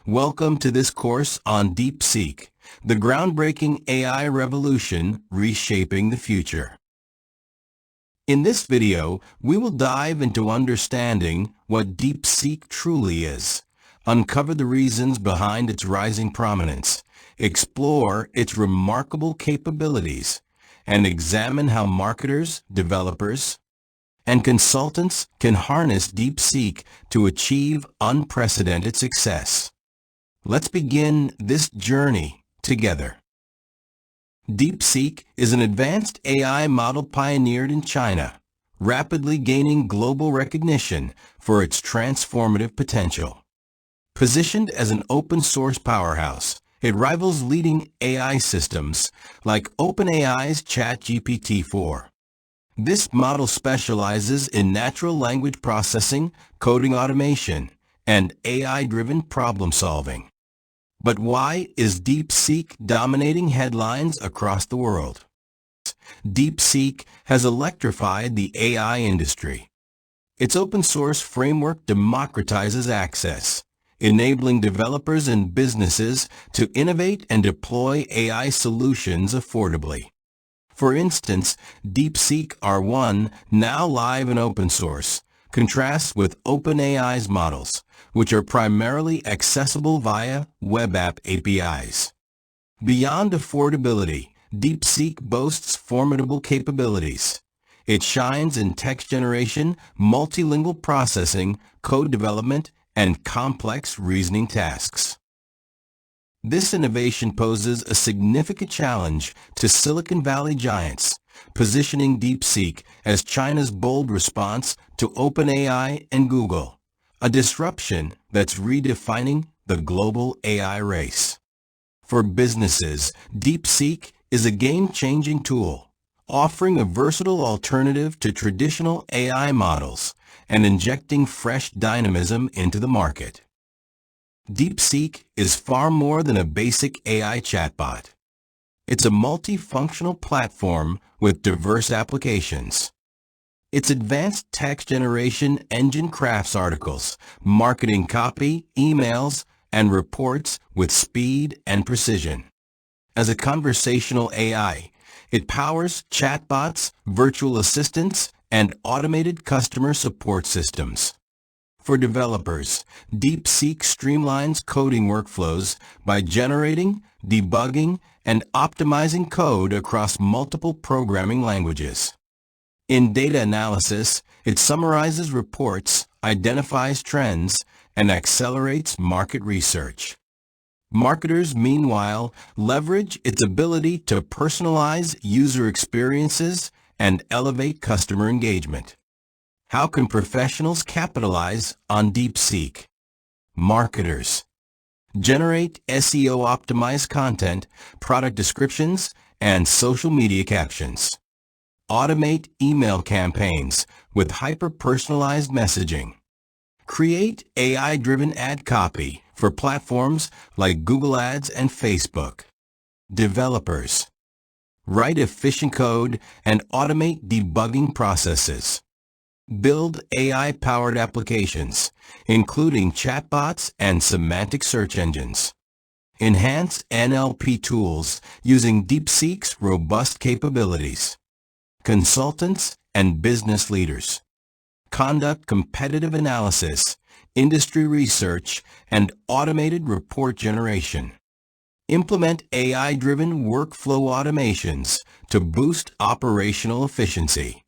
Welcome to this course on DeepSeek, the groundbreaking AI revolution reshaping the future. In this video, we will dive into understanding what DeepSeek truly is, uncover the reasons behind its rising prominence, explore its remarkable capabilities, and examine how marketers, developers, and consultants can harness DeepSeek to achieve unprecedented success. Let's begin this journey together. DeepSeek is an advanced AI model pioneered in China, rapidly gaining global recognition for its transformative potential. Positioned as an open-source powerhouse, it rivals leading AI systems like OpenAI's ChatGPT-4. This model specializes in natural language processing, coding automation, and AI-driven problem-solving. But why is DeepSeek dominating headlines across the world? DeepSeek has electrified the AI industry. Its open-source framework democratizes access, enabling developers and businesses to innovate and deploy AI solutions affordably. For instance, DeepSeek R1, now live and open source, contrasts with OpenAI's models, which are primarily accessible via web app APIs. Beyond affordability, DeepSeek boasts formidable capabilities. It shines in text generation, multilingual processing, code development, and complex reasoning tasks. This innovation poses a significant challenge to Silicon Valley giants, positioning DeepSeek as China's bold response to OpenAI and Google, a disruption that's redefining the global AI race. For businesses, DeepSeek is a game-changing tool, offering a versatile alternative to traditional AI models and injecting fresh dynamism into the market. DeepSeek is far more than a basic AI chatbot. It's a multifunctional platform with diverse applications. Its advanced text generation engine crafts articles, marketing copy, emails, and reports with speed and precision. As a conversational AI, it powers chatbots, virtual assistants, and automated customer support systems. For developers, DeepSeek streamlines coding workflows by generating, debugging, and optimizing code across multiple programming languages. In data analysis, it summarizes reports, identifies trends, and accelerates market research. Marketers, meanwhile, leverage its ability to personalize user experiences and elevate customer engagement. How can professionals capitalize on DeepSeek? Marketers generate SEO-optimized content, product descriptions, and social media captions. Automate email campaigns with hyper-personalized messaging. Create AI-driven ad copy for platforms like Google Ads and Facebook. Developers write efficient code and automate debugging processes. Build AI-powered applications, including chatbots and semantic search engines. Enhance NLP tools using DeepSeek's robust capabilities. Consultants and business leaders conduct competitive analysis, industry research, and automated report generation. Implement AI-driven workflow automations to boost operational efficiency.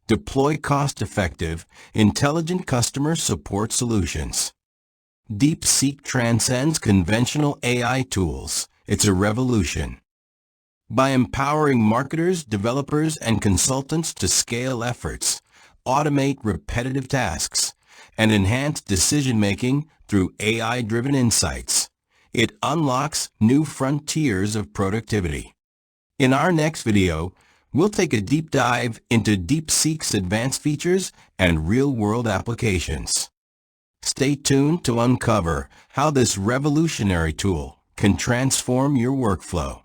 Deploy cost-effective, intelligent customer support solutions. DeepSeek transcends conventional AI tools. It's a revolution. By empowering marketers, developers, and consultants to scale efforts, automate repetitive tasks, and enhance decision-making through AI-driven insights, it unlocks new frontiers of productivity. In our next video, we'll take a deep dive into DeepSeek's advanced features and real-world applications. Stay tuned to uncover how this revolutionary tool can transform your workflow.